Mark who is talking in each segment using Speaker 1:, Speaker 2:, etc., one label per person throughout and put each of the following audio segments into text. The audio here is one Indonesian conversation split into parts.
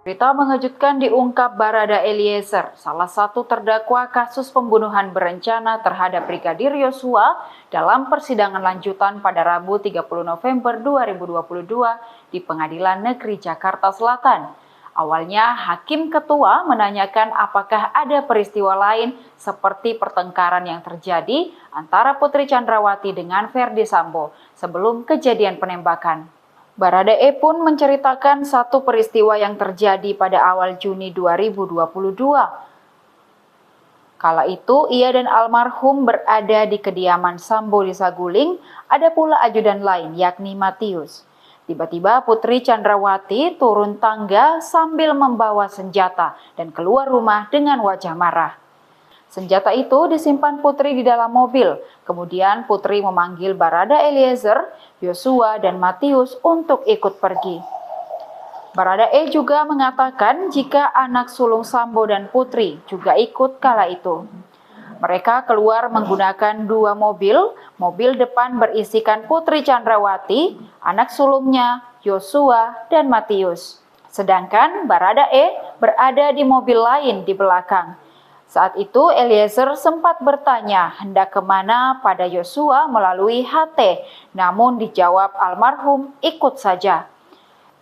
Speaker 1: Berita mengejutkan diungkap Barada Eliezer, salah satu terdakwa kasus pembunuhan berencana terhadap Brigadir Yosua dalam persidangan lanjutan pada Rabu 30 November 2022 di Pengadilan Negeri Jakarta Selatan. Awalnya, Hakim Ketua menanyakan apakah ada peristiwa lain seperti pertengkaran yang terjadi antara Putri Chandrawati dengan Ferdy Sambo sebelum kejadian penembakan. Baradae pun menceritakan satu peristiwa yang terjadi pada awal Juni 2022. Kala itu, ia dan almarhum berada di kediaman Sambo di Saguling, ada pula ajudan lain yakni Matius. Tiba-tiba Putri Chandrawati turun tangga sambil membawa senjata dan keluar rumah dengan wajah marah. Senjata itu disimpan Putri di dalam mobil. Kemudian Putri memanggil Barada Eliezer, Yosua, dan Matius untuk ikut pergi. Baradae juga mengatakan jika anak sulung Sambo dan Putri juga ikut kala itu. Mereka keluar menggunakan dua mobil. Mobil depan berisikan Putri Chandrawati, anak sulungnya, Yosua, dan Matius. Sedangkan Baradae berada di mobil lain di belakang. Saat itu Eliezer sempat bertanya hendak kemana pada Yosua melalui HT, namun dijawab almarhum ikut saja.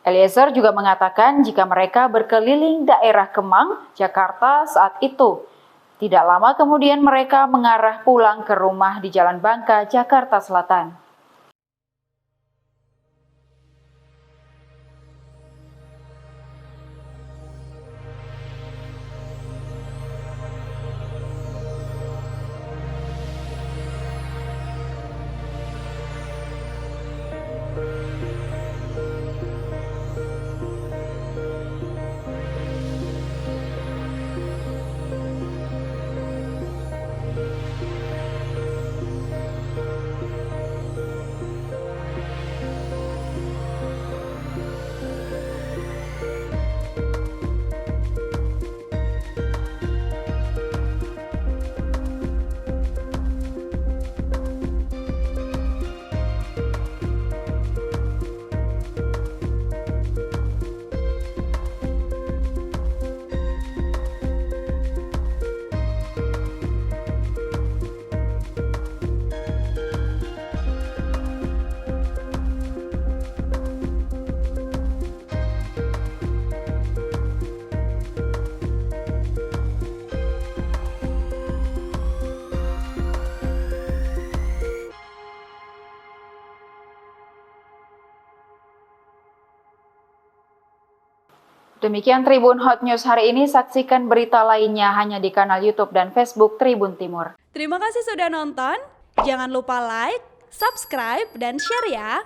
Speaker 1: Eliezer juga mengatakan jika mereka berkeliling daerah Kemang, Jakarta saat itu. Tidak lama kemudian mereka mengarah pulang ke rumah di Jalan Bangka, Jakarta Selatan. Demikian Tribun Hot News hari ini, saksikan berita lainnya hanya di kanal YouTube dan Facebook Tribun Timur.
Speaker 2: Terima kasih sudah nonton, jangan lupa like, subscribe, dan share ya!